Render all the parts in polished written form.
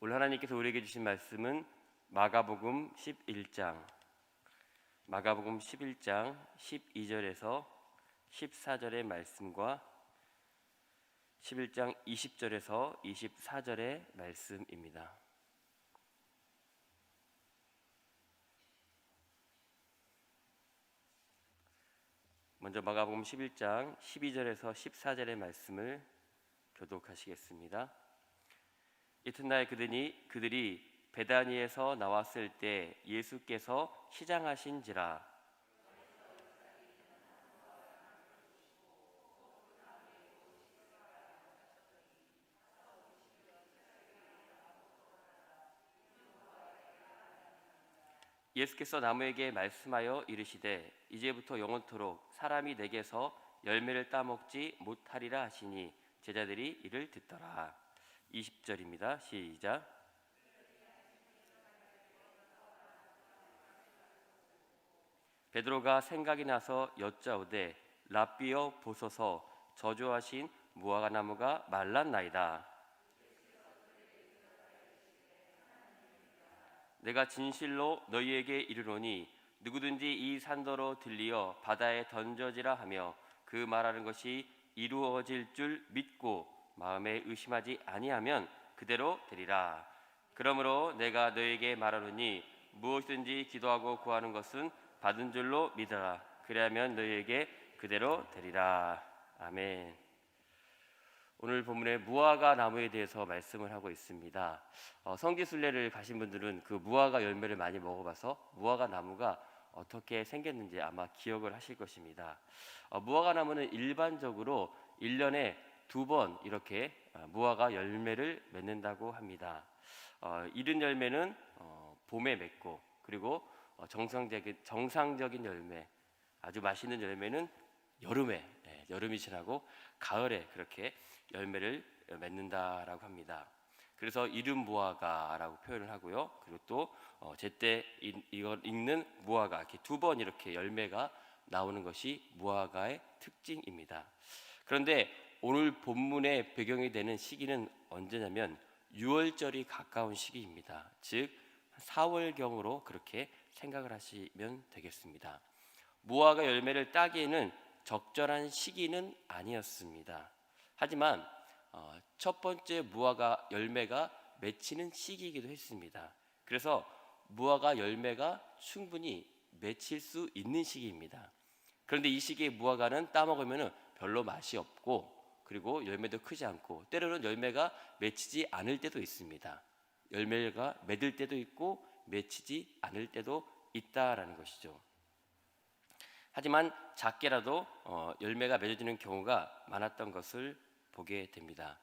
오늘 하나님께서 우리에게 주신 말씀은 마가복음 11장 12절에서 14절의 말씀과 11장 20절에서 24절의 말씀입니다. 먼저 마가복음 11장 12절에서 14절의 말씀을 교독하시겠습니다. 이튿날 그들이 베다니에서 나왔을 때 예수께서 시장하신지라. 예수께서 나무에게 말씀하여 이르시되 이제부터 영원토록 사람이 내게서 열매를 따먹지 못하리라 하시니 제자들이 이를 듣더라. 20절입니다. 시작. 베드로가 생각이 나서 여짜오되 랍비여 보소서 저주하신 무화과 나무가 말랐나이다. 내가 진실로 너희에게 이르노니 누구든지 이 산더로 들리어 바다에 던져지라 하며 그 말하는 것이 이루어질 줄 믿고 마음에 의심하지 아니하면 그대로 되리라. 그러므로 내가 너희에게 말하노니 무엇이든지 기도하고 구하는 것은 받은 줄로 믿어라. 그리하면 너희에게 그대로 되리라. 아멘. 오늘 본문에 무화과 나무에 대해서 말씀을 하고 있습니다. 성지순례를 가신 분들은 그 무화과 열매를 많이 먹어봐서 무화과 나무가 어떻게 생겼는지 아마 기억을 하실 것입니다. 무화과 나무는 일반적으로 1년에 2번 이렇게 무화과 열매를 맺는다고 합니다. 이른 열매는 봄에 맺고, 그리고 정상적인 열매, 아주 맛있는 열매는 여름에, 여름이 지나고 가을에 그렇게 열매를 맺는다라고 합니다. 그래서 이른 무화과라고 표현을 하고요. 그리고 또 제때 이걸 읽는 무화과, 이렇게 2번 이렇게 열매가 나오는 것이 무화과의 특징입니다. 그런데 오늘 본문의 배경이 되는 시기는 언제냐면 6월절이 가까운 시기입니다. 즉 4월경으로 그렇게 생각을 하시면 되겠습니다. 무화과 열매를 따기에는 적절한 시기는 아니었습니다. 하지만 첫 번째 무화과 열매가 맺히는 시기이기도 했습니다. 그래서 무화과 열매가 충분히 맺힐 수 있는 시기입니다. 그런데 이 시기에 무화과는 따먹으면 별로 맛이 없고, 그리고 열매도 크지 않고, 때로는 열매가 맺히지 않을 때도 있습니다. 열매가 맺을 때도 있고 맺히지 않을 때도 있다라는 것이죠. 하지만 작게라도 열매가 맺어지는 경우가 많았던 것을 보게 됩니다.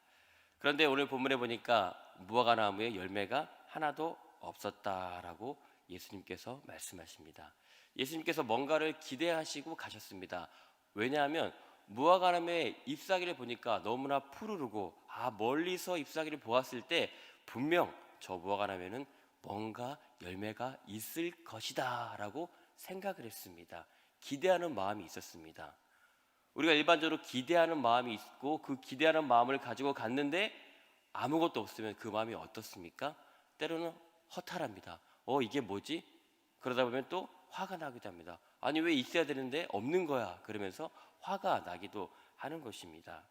그런데 오늘 본문에 보니까 무화과 나무에 열매가 하나도 없었다라고 예수님께서 말씀하십니다. 예수님께서 뭔가를 기대하시고 가셨습니다. 왜냐하면 무화과 나무의 잎사귀를 보니까 너무나 푸르르고 멀리서 잎사귀를 보았을 때 분명 저 무화과 나무에는 뭔가 열매가 있을 것이다 라고 생각을 했습니다. 기대하는 마음이 있었습니다. 우리가 일반적으로 기대하는 마음이 있고 그 기대하는 마음을 가지고 갔는데 아무것도 없으면 그 마음이 어떻습니까? 때로는 허탈합니다. 이게 뭐지? 그러다 보면 또 화가 나기도 합니다. 아니 왜 있어야 되는데 없는 거야? 그러면서 화가 나기도 하는 것입니다.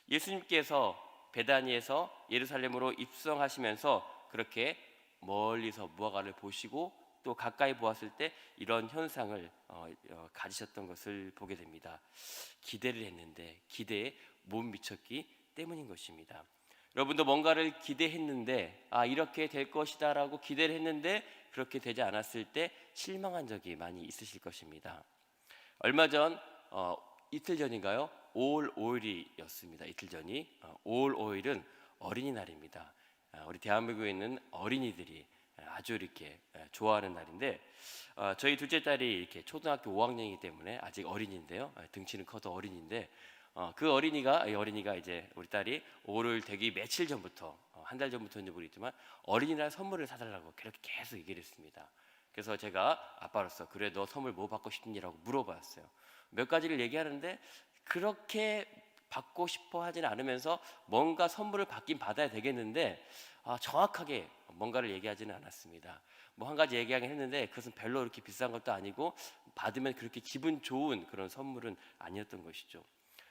예수님께서 베다니에서 예루살렘으로 입성하시면서 그렇게 멀리서 무화과를 보시고 또 가까이 보았을 때 이런 현상을 가지셨던 것을 보게 됩니다. 기대를 했는데 기대에 못 미쳤기 때문인 것입니다. 여러분도 뭔가를 기대했는데 이렇게 될 것이다 라고 기대를 했는데 그렇게 되지 않았을 때 실망한 적이 많이 있으실 것입니다. 얼마 전 이틀 전인가요? 5월 5일이었습니다. 이틀 전이 5월 5일은 어린이날입니다. 우리 대한민국에 있는 어린이들이 아주 이렇게 좋아하는 날인데 저희 둘째 딸이 이렇게 초등학교 5학년이기 때문에 아직 어린이인데요. 등치는 커도 어린이인데 그 어린이가 이제 우리 딸이 5월 되기 며칠 전부터 한 달 전부터인지 모르겠지만 어린이날 선물을 사달라고 그렇게 계속 얘기를 했습니다. 그래서 제가 아빠로서 너 선물 뭐 받고 싶니라고 물어봤어요. 몇 가지를 얘기하는데 그렇게 받고 싶어 하지는 않으면서 뭔가 선물을 받긴 받아야 되겠는데 정확하게 뭔가를 얘기하지는 않았습니다. 뭐 한 가지 얘기하긴 했는데 그것은 별로 그렇게 비싼 것도 아니고 받으면 그렇게 기분 좋은 그런 선물은 아니었던 것이죠.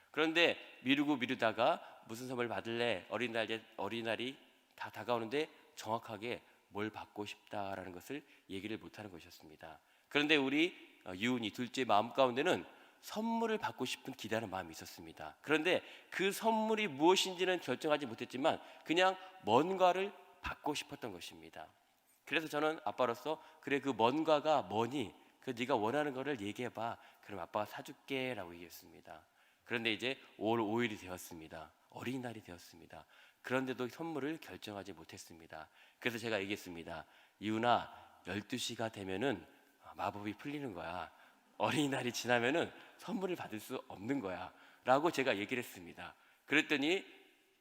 그런데 미루다가 무슨 선물 받을래? 어린날이 다 다가오는데 정확하게 뭘 받고 싶다라는 것을 얘기를 못하는 것이었습니다. 그런데 우리 유은이 둘째 마음 가운데는 선물을 받고 싶은 기다리는 마음이 있었습니다. 그런데 그 선물이 무엇인지는 결정하지 못했지만 그냥 뭔가를 받고 싶었던 것입니다. 그래서 저는 아빠로서 그래 그 뭔가가 뭐니? 그 네가 원하는 거를 얘기해봐. 그럼 아빠가 사줄게 라고 얘기했습니다. 그런데 이제 5월 5일이 되었습니다. 어린이날이 되었습니다. 그런데도 선물을 결정하지 못했습니다. 그래서 제가 얘기했습니다. 이훈아 12시가 되면은 마법이 풀리는 거야. 어린이날이 지나면은 선물을 받을 수 없는 거야 라고 제가 얘기를 했습니다. 그랬더니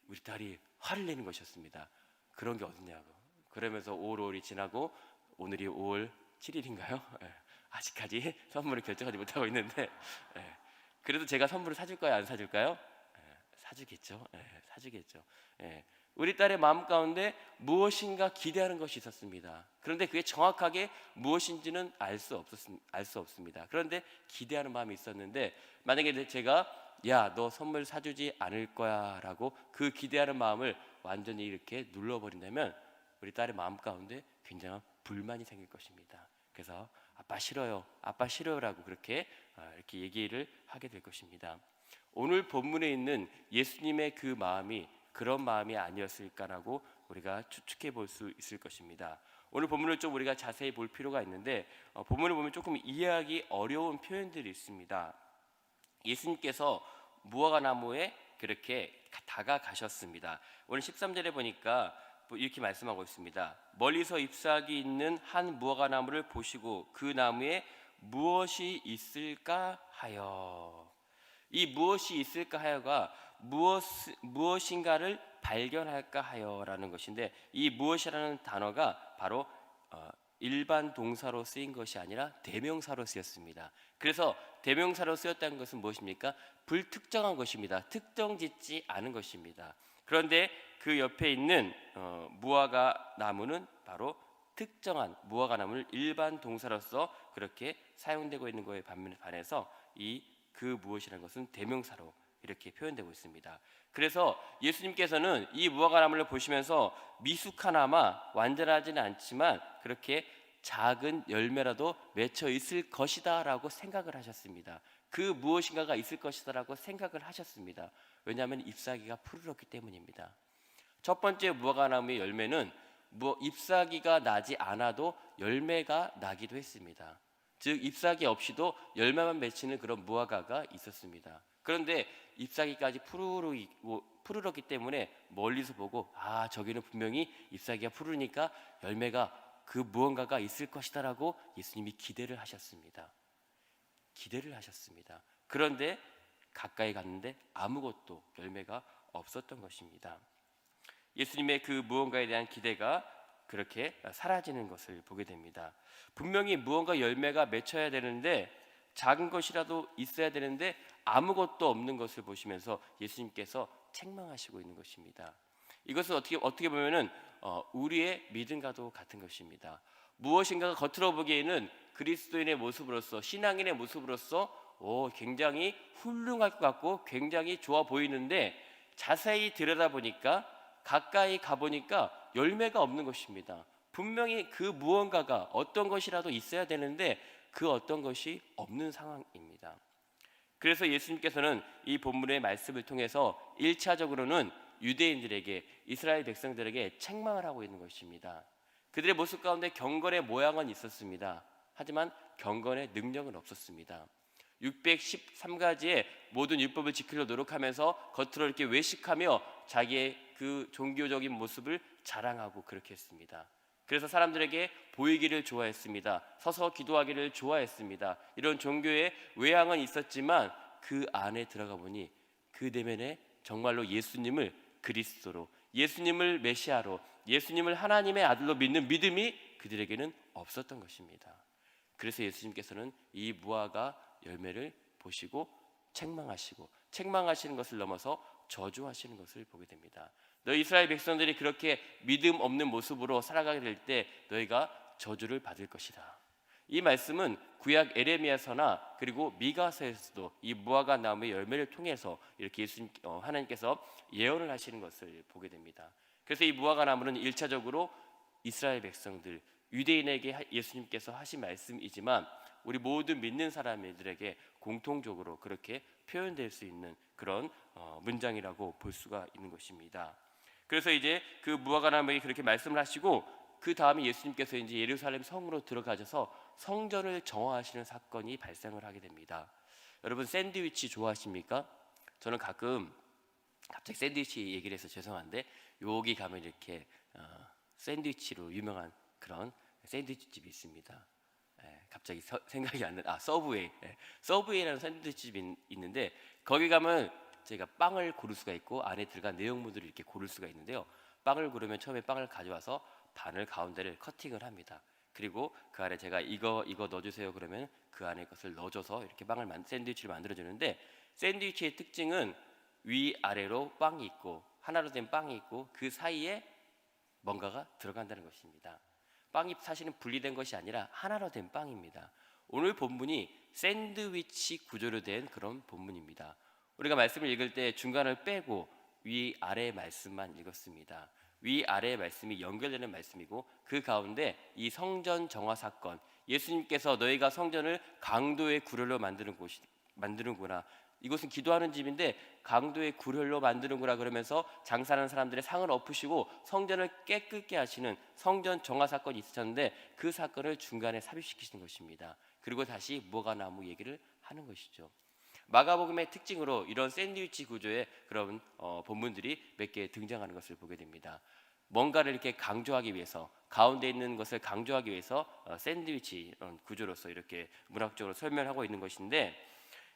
우리 딸이 화를 내는 것이었습니다. 그런 게 어딨냐고. 그러면서 5월 5일이 지나고 오늘이 5월 7일인가요? 아직까지 선물을 결정하지 못하고 있는데 그래도 제가 선물을 사줄까요? 안 사줄까요? 사주겠죠. 사주겠죠. 우리 딸의 마음 가운데 무엇인가 기대하는 것이 있었습니다. 그런데 그게 정확하게 무엇인지는 알 수 없습니다. 그런데 기대하는 마음이 있었는데 만약에 제가 야, 너 선물 사주지 않을 거야 라고 그 기대하는 마음을 완전히 이렇게 눌러버린다면 우리 딸의 마음 가운데 굉장한 불만이 생길 것입니다. 그래서 아빠 싫어요, 아빠 싫어요라고 그렇게 이렇게 얘기를 하게 될 것입니다. 오늘 본문에 있는 예수님의 그 마음이 그런 마음이 아니었을까라고 우리가 추측해 볼 수 있을 것입니다. 오늘 본문을 좀 우리가 자세히 볼 필요가 있는데 본문을 보면 조금 이해하기 어려운 표현들이 있습니다. 예수님께서 무화과 나무에 그렇게 다가가셨습니다. 오늘 13절에 보니까 이렇게 말씀하고 있습니다. 멀리서 잎사귀 있는 한 무화과 나무를 보시고 그 나무에 무엇이 있을까 하여. 이 무엇이 있을까 하여가 무엇인가를 발견할까 하여라는 것인데 이 무엇이라는 단어가 바로 일반 동사로 쓰인 것이 아니라 대명사로 쓰였습니다. 그래서 대명사로 쓰였다는 것은 무엇입니까? 불특정한 것입니다. 특정짓지 않은 것입니다. 그런데 그 옆에 있는 무화과 나무는 바로 특정한 무화과 나무를 일반 동사로서 그렇게 사용되고 있는 것에 반해서 그 무엇이라는 것은 대명사로 이렇게 표현되고 있습니다. 그래서 예수님께서는 이 무화과 나무를 보시면서 미숙하나마 완전하지는 않지만 그렇게 작은 열매라도 맺혀 있을 것이다 라고 생각을 하셨습니다. 그 무엇인가가 있을 것이다 라고 생각을 하셨습니다. 왜냐하면 잎사귀가 푸르렀기 때문입니다. 첫 번째 무화과 나무의 열매는 잎사귀가 나지 않아도 열매가 나기도 했습니다. 즉 잎사귀 없이도 열매만 맺히는 그런 무화과가 있었습니다. 그런데 잎사귀까지 푸르렀기 때문에 멀리서 보고 저기는 분명히 잎사귀가 푸르니까 열매가 그 무언가가 있을 것이다라고 예수님이 기대를 하셨습니다. 그런데 가까이 갔는데 아무것도 열매가 없었던 것입니다. 예수님의 그 무언가에 대한 기대가 그렇게 사라지는 것을 보게 됩니다. 분명히 무언가 열매가 맺혀야 되는데 작은 것이라도 있어야 되는데 아무것도 없는 것을 보시면서 예수님께서 책망하시고 있는 것입니다. 이것은 어떻게 보면은 우리의 믿음과도 같은 것입니다. 무엇인가가 겉으로 보기에는 그리스도인의 모습으로서 신앙인의 모습으로서 굉장히 훌륭할 것 같고 굉장히 좋아 보이는데 자세히 들여다보니까 가까이 가보니까 열매가 없는 것입니다. 분명히 그 무언가가 어떤 것이라도 있어야 되는데 그 어떤 것이 없는 상황입니다. 그래서 예수님께서는 이 본문의 말씀을 통해서 1차적으로는 유대인들에게 이스라엘 백성들에게 책망을 하고 있는 것입니다. 그들의 모습 가운데 경건의 모양은 있었습니다. 하지만 경건의 능력은 없었습니다. 613가지의 모든 율법을 지키려 노력하면서 겉으로 이렇게 외식하며 자기의 그 종교적인 모습을 자랑하고 그렇게 했습니다. 그래서 사람들에게 보이기를 좋아했습니다. 서서 기도하기를 좋아했습니다. 이런 종교의 외양은 있었지만 그 안에 들어가 보니 그 내면에 정말로 예수님을 그리스도로, 예수님을 메시아로, 예수님을 하나님의 아들로 믿는 믿음이 그들에게는 없었던 것입니다. 그래서 예수님께서는 이 무화과 열매를 보시고 책망하시고 책망하시는 것을 넘어서 저주하시는 것을 보게 됩니다. 너희 이스라엘 백성들이 그렇게 믿음 없는 모습으로 살아가게 될 때 너희가 저주를 받을 것이다. 이 말씀은 구약 에레미야서나 그리고 미가서에서도 이 무화과 나무의 열매를 통해서 이렇게 하나님께서 예언을 하시는 것을 보게 됩니다. 그래서 이 무화과 나무는 1차적으로 이스라엘 백성들, 유대인에게 예수님께서 하신 말씀이지만 우리 모든 믿는 사람들에게 공통적으로 그렇게 표현될 수 있는 그런 문장이라고 볼 수가 있는 것입니다. 그래서 이제 그 무화과 나무에게 그렇게 말씀을 하시고 그 다음에 예수님께서 이제 예루살렘 성으로 들어가셔서 성전을 정화하시는 사건이 발생을 하게 됩니다. 여러분 샌드위치 좋아하십니까? 저는 가끔 갑자기 샌드위치 얘기를 해서 죄송한데 여기 가면 이렇게 샌드위치로 유명한 그런 샌드위치 집이 있습니다. 갑자기 생각이 안 나. 서브웨이. 서브웨이라는 샌드위치 집이 있는데 거기 가면 제가 빵을 고를 수가 있고 안에 들어간 내용물들을 이렇게 고를 수가 있는데요. 빵을 고르면 처음에 빵을 가져와서 반을 가운데를 커팅을 합니다. 그리고 그 안에 제가 이거 넣어주세요 그러면 그 안에 것을 넣어줘서 이렇게 샌드위치를 만들어주는데 샌드위치의 특징은 위아래로 빵이 있고 하나로 된 빵이 있고 그 사이에 뭔가가 들어간다는 것입니다. 빵이 사실은 분리된 것이 아니라 하나로 된 빵입니다. 오늘 본문이 샌드위치 구조로 된 그런 본문입니다. 우리가 말씀을 읽을 때 중간을 빼고 위아래 말씀만 읽었습니다. 위아래의 말씀이 연결되는 말씀이고 그 가운데 이 성전 정화 사건, 예수님께서 너희가 성전을 강도의 구렬로 만드는구나. 이곳은 기도하는 집인데 강도의 구렬로 만드는구나 그러면서 장사하는 사람들의 상을 엎으시고 성전을 깨끗게 하시는 성전 정화 사건이 있으셨는데 그 사건을 중간에 삽입시키시는 것입니다. 그리고 다시 무화과나무 얘기를 하는 것이죠. 마가복음의 특징으로 이런 샌드위치 구조의 그런 본문들이 몇 개 등장하는 것을 보게 됩니다. 뭔가를 이렇게 강조하기 위해서 가운데 있는 것을 강조하기 위해서 샌드위치 구조로서 이렇게 문학적으로 설명하고 있는 것인데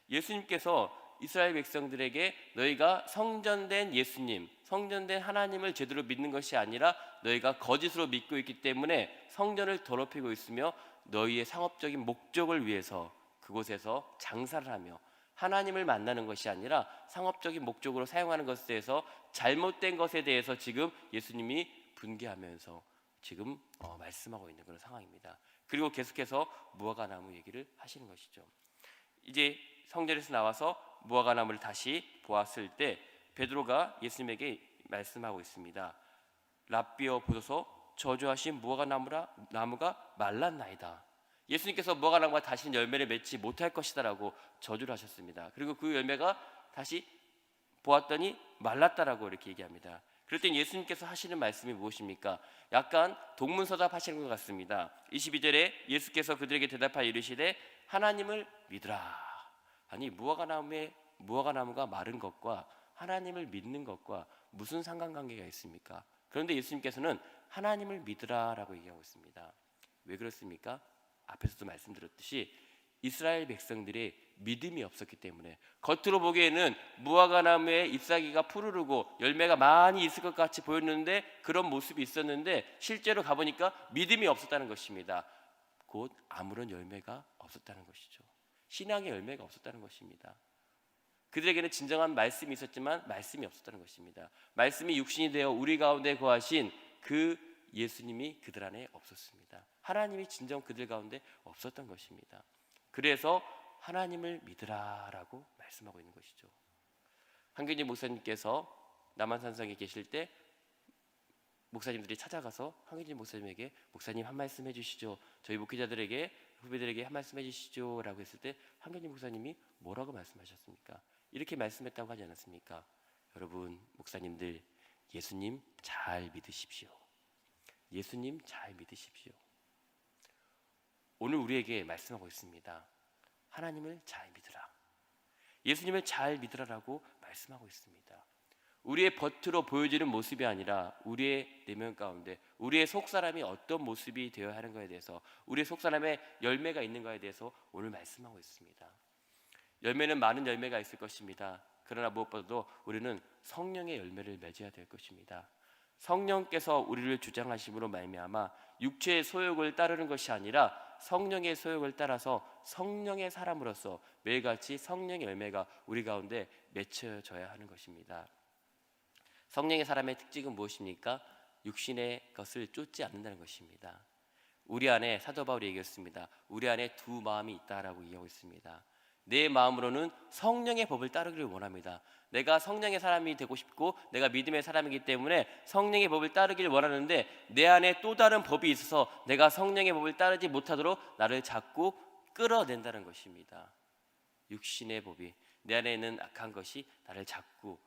예수님께서 이스라엘 백성들에게 너희가 성전된 예수님, 성전된 하나님을 제대로 믿는 것이 아니라 너희가 거짓으로 믿고 있기 때문에 성전을 더럽히고 있으며 너희의 상업적인 목적을 위해서 그곳에서 장사를 하며 하나님을 만나는 것이 아니라 상업적인 목적으로 사용하는 것에 대해서 잘못된 것에 대해서 지금 예수님이 분개하면서 지금 말씀하고 있는 그런 상황입니다. 그리고 계속해서 무화과나무 얘기를 하시는 것이죠. 이제 성전에서 나와서 무화과나무를 다시 보았을 때 베드로가 예수님에게 말씀하고 있습니다. 랍비여 보소서 저주하신 무화과나무가 말랐나이다. 예수님께서 무화과나무가 다시는 열매를 맺지 못할 것이다라고 저주를 하셨습니다. 그리고 그 열매가 다시 보았더니 말랐다라고 이렇게 얘기합니다. 그럴 땐 예수님께서 하시는 말씀이 무엇입니까? 약간 동문서답 하시는 것 같습니다. 22절에 예수께서 그들에게 대답하여 이르시되 하나님을 믿으라. 아니 무화과나무가 마른 것과 하나님을 믿는 것과 무슨 상관관계가 있습니까? 그런데 예수님께서는 하나님을 믿으라라고 얘기하고 있습니다. 왜 그렇습니까? 앞에서도 말씀드렸듯이 이스라엘 백성들이 믿음이 없었기 때문에 겉으로 보기에는 무화과나무에 잎사귀가 푸르르고 열매가 많이 있을 것 같이 보였는데 그런 모습이 있었는데 실제로 가보니까 믿음이 없었다는 것입니다. 곧 아무런 열매가 없었다는 것이죠. 신앙의 열매가 없었다는 것입니다. 그들에게는 진정한 말씀이 있었지만 말씀이 없었다는 것입니다. 말씀이 육신이 되어 우리 가운데 거하신 그 예수님이 그들 안에 없었습니다. 하나님이 진정 그들 가운데 없었던 것입니다. 그래서 하나님을 믿으라라고 말씀하고 있는 것이죠. 한경진 목사님께서 남한산성에 계실 때 목사님들이 찾아가서 한경진 목사님에게 목사님 한 말씀 해주시죠. 저희 목회자들에게 후배들에게 한 말씀 해주시죠 라고 했을 때 한경진 목사님이 뭐라고 말씀하셨습니까? 이렇게 말씀했다고 하지 않았습니까? 여러분 목사님들 예수님 잘 믿으십시오. 예수님 잘 믿으십시오. 오늘 우리에게 말씀하고 있습니다. 하나님을 잘 믿으라. 예수님을 잘 믿으라라고 말씀하고 있습니다. 우리의 겉으로 보여지는 모습이 아니라 우리의 내면 가운데 우리의 속사람이 어떤 모습이 되어야 하는가에 대해서 우리의 속사람의 열매가 있는가에 대해서 오늘 말씀하고 있습니다. 열매는 많은 열매가 있을 것입니다. 그러나 무엇보다도 우리는 성령의 열매를 맺어야 될 것입니다. 성령께서 우리를 주장하심으로 말미암아 육체의 소욕을 따르는 것이 아니라 성령의 소욕을 따라서 성령의 사람으로서 매일같이 성령의 열매가 우리 가운데 맺혀져야 하는 것입니다. 성령의 사람의 특징은 무엇입니까? 육신의 것을 쫓지 않는다는 것입니다. 우리 안에 사도 바울이 얘기했습니다. 우리 안에 두 마음이 있다라고 얘기하고 있습니다. 내 마음으로는 성령의 법을 따르기를 원합니다. 내가 성령의 사람이 되고 싶고 내가 믿음의 사람이기 때문에 성령의 법을 따르기를 원하는데 내 안에 또 다른 법이 있어서 내가 성령의 법을 따르지 못하도록 나를 자꾸 끌어낸다는 것입니다. 육신의 법이 내 안에 있는 악한 것이 나를 자꾸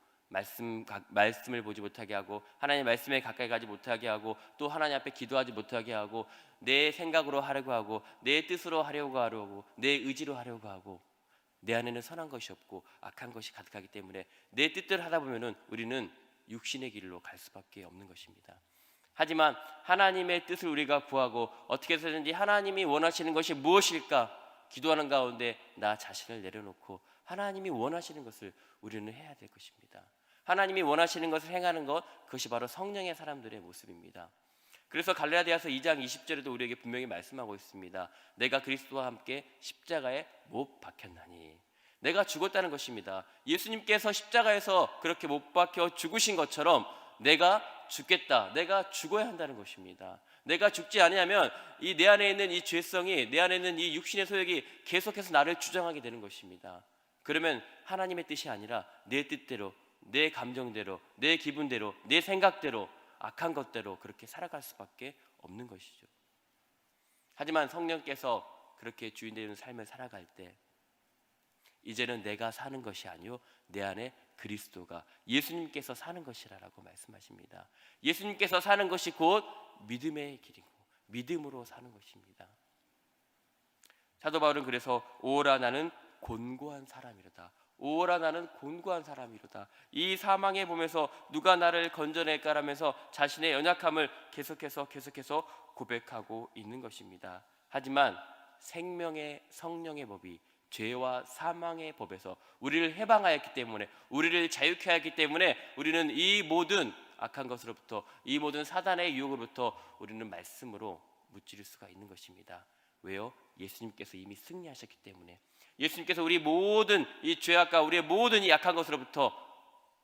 말씀을 보지 못하게 하고 하나님의 말씀에 가까이 가지 못하게 하고 또 하나님 앞에 기도하지 못하게 하고 내 생각으로 하려고 하고 내 뜻으로 하려고 하고 내 의지로 하려고 하고 내 안에는 선한 것이 없고 악한 것이 가득하기 때문에 내 뜻대로 하다 보면은 우리는 육신의 길로 갈 수밖에 없는 것입니다. 하지만 하나님의 뜻을 우리가 구하고 어떻게 해서든지 하나님이 원하시는 것이 무엇일까 기도하는 가운데 나 자신을 내려놓고 하나님이 원하시는 것을 우리는 해야 될 것입니다. 하나님이 원하시는 것을 행하는 것, 그것이 바로 성령의 사람들의 모습입니다. 그래서 갈라디아서 2장 20절에도 우리에게 분명히 말씀하고 있습니다. 내가 그리스도와 함께 십자가에 못 박혔나니. 내가 죽었다는 것입니다. 예수님께서 십자가에서 그렇게 못 박혀 죽으신 것처럼 내가 죽겠다, 내가 죽어야 한다는 것입니다. 내가 죽지 않으면 이 내 안에 있는 이 죄성이, 내 안에 있는 이 육신의 소욕이 계속해서 나를 주장하게 되는 것입니다. 그러면 하나님의 뜻이 아니라 내 뜻대로, 내 감정대로, 내 기분대로, 내 생각대로, 악한 것대로 그렇게 살아갈 수밖에 없는 것이죠. 하지만 성령께서 그렇게 주인 되는 삶을 살아갈 때 이제는 내가 사는 것이 아니요 내 안에 그리스도가 예수님께서 사는 것이라고 말씀하십니다. 예수님께서 사는 것이 곧 믿음의 길이고 믿음으로 사는 것입니다. 사도 바울은 그래서 오라 나는 곤고한 사람이로다. 오라 나는 곤고한 사람이로다. 이 사망의 몸에서 누가 나를 건져낼까라면서 자신의 연약함을 계속해서 고백하고 있는 것입니다. 하지만 생명의 성령의 법이 죄와 사망의 법에서 우리를 해방하였기 때문에 우리를 자유케 하였기 때문에 우리는 이 모든 악한 것으로부터 이 모든 사단의 유혹으로부터 우리는 말씀으로 무찌를 수가 있는 것입니다. 왜요? 예수님께서 이미 승리하셨기 때문에 예수님께서 우리 모든 이 죄악과 우리의 모든 이 악한 것으로부터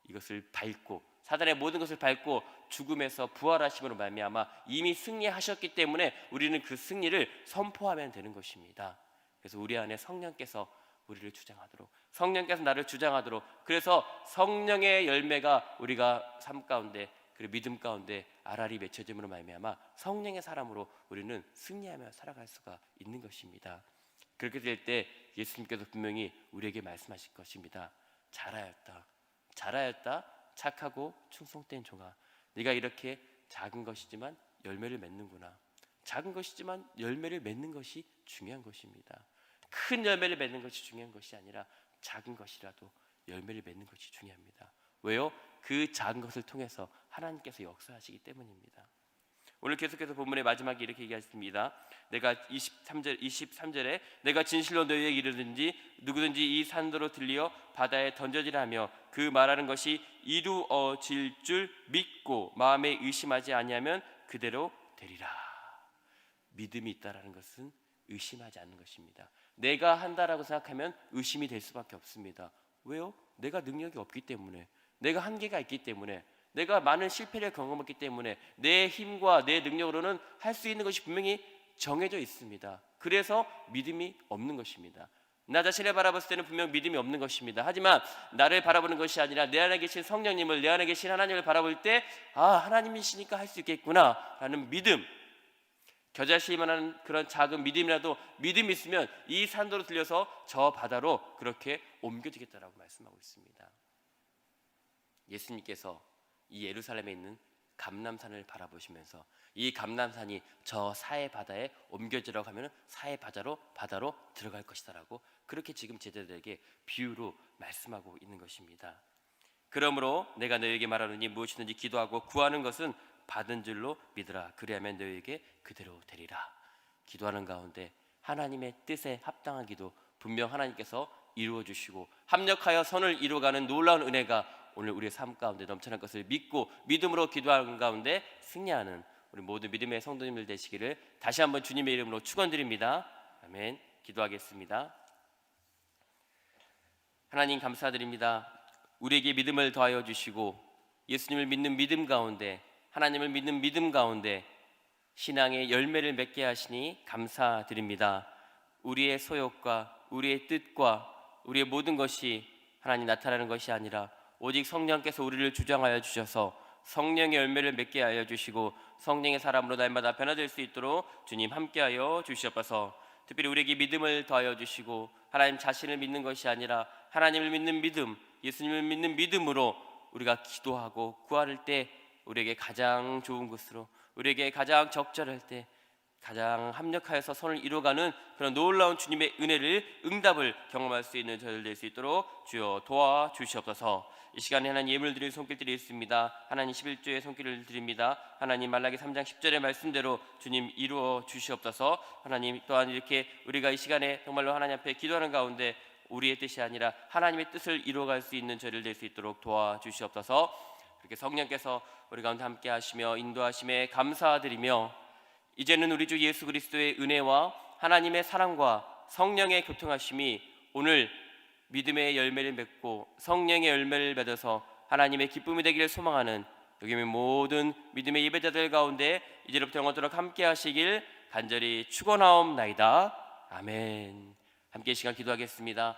이것을 밟고 사단의 모든 것을 밟고 죽음에서 부활하심으로 말미암아 이미 승리하셨기 때문에 우리는 그 승리를 선포하면 되는 것입니다. 그래서 우리 안에 성령께서 우리를 주장하도록 성령께서 나를 주장하도록 그래서 성령의 열매가 우리가 삶 가운데 그리고 믿음 가운데 알알이 맺혀짐으로 말미암아 성령의 사람으로 우리는 승리하며 살아갈 수가 있는 것입니다. 그렇게 될 때 예수님께서 분명히 우리에게 말씀하실 것입니다. 잘하였다, 잘하였다, 착하고 충성된 종아, 네가 이렇게 작은 것이지만 열매를 맺는구나. 작은 것이지만 열매를 맺는 것이 중요한 것입니다. 큰 열매를 맺는 것이 중요한 것이 아니라 작은 것이라도 열매를 맺는 것이 중요합니다. 왜요? 그 작은 것을 통해서 하나님께서 역사하시기 때문입니다. 오늘 계속해서 본문의 마지막에 이렇게 얘기하십니다. 내가 23절에 내가 진실로 너희에게 이르든지 누구든지 이 산도로 들리어 바다에 던져지라 하며 그 말하는 것이 이루어질 줄 믿고 마음에 의심하지 아니하면 그대로 되리라. 믿음이 있다라는 것은 의심하지 않는 것입니다. 내가 한다라고 생각하면 의심이 될 수밖에 없습니다. 왜요? 내가 능력이 없기 때문에, 내가 한계가 있기 때문에, 내가 많은 실패를 경험했기 때문에 내 힘과 내 능력으로는 할 수 있는 것이 분명히 정해져 있습니다. 그래서 믿음이 없는 것입니다. 나 자신을 바라봤을 때는 분명 믿음이 없는 것입니다. 하지만 나를 바라보는 것이 아니라 내 안에 계신 성령님을, 내 안에 계신 하나님을 바라볼 때 하나님이시니까 할 수 있겠구나 라는 믿음, 겨자씨만한 그런 작은 믿음이라도 믿음이 있으면 이 산도로 들려서 저 바다로 그렇게 옮겨지겠다라고 말씀하고 있습니다. 예수님께서 이 예루살렘에 있는 감람산을 바라보시면서 이 감람산이 저 사해 바다에 옮겨지라고 하면 사해 바다로 들어갈 것이다라고 그렇게 지금 제자들에게 비유로 말씀하고 있는 것입니다. 그러므로 내가 너희에게 말하노니 무엇이든지 기도하고 구하는 것은 받은 줄로 믿으라. 그리하면 너희에게 그대로 되리라. 기도하는 가운데 하나님의 뜻에 합당한 기도 분명 하나님께서 이루어 주시고 합력하여 선을 이루어가는 놀라운 은혜가 오늘 우리의 삶 가운데 넘쳐날 것을 믿고 믿음으로 기도하는 가운데 승리하는 우리 모두 믿음의 성도님들 되시기를 다시 한번 주님의 이름으로 축원드립니다. 아멘. 기도하겠습니다. 하나님 감사드립니다. 우리에게 믿음을 더하여 주시고 예수님을 믿는 믿음 가운데, 하나님을 믿는 믿음 가운데 신앙의 열매를 맺게 하시니 감사드립니다. 우리의 소욕과 우리의 뜻과 우리의 모든 것이 하나님 나타나는 것이 아니라 오직 성령께서 우리를 주장하여 주셔서 성령의 열매를 맺게 하여 주시고 성령의 사람으로 날마다 변화될 수 있도록 주님 함께하여 주시옵소서. 특별히 우리에게 믿음을 더하여 주시고 하나님 자신을 믿는 것이 아니라 하나님을 믿는 믿음, 예수님을 믿는 믿음으로 우리가 기도하고 구할 때 우리에게 가장 좋은 것으로, 우리에게 가장 적절할 때 가장 합력하여서 선을 이루어가는 그런 놀라운 주님의 은혜를, 응답을 경험할 수 있는 저희들 될 수 있도록 주여 도와주시옵소서. 이 시간에 하나님 예물 드릴 손길들이 있습니다. 하나님 11조의 손길을 드립니다. 하나님 말라기 3장 10절의 말씀대로 주님 이루어 주시옵소서. 하나님 또한 이렇게 우리가 이 시간에 정말로 하나님 앞에 기도하는 가운데 우리의 뜻이 아니라 하나님의 뜻을 이루어갈 수 있는 저희들 될 수 있도록 도와주시옵소서. 그렇게 성령께서 우리 가운데 함께 하시며 인도하심에 감사드리며 이제는 우리 주 예수 그리스도의 은혜와 하나님의 사랑과 성령의 교통하심이 오늘 믿음의 열매를 맺고 성령의 열매를 맺어서 하나님의 기쁨이 되기를 소망하는 여기 있는 모든 믿음의 예배자들 가운데 이제부터 영원토록 함께 하시길 간절히 축원하옵나이다. 아멘. 함께 이 시간 기도하겠습니다.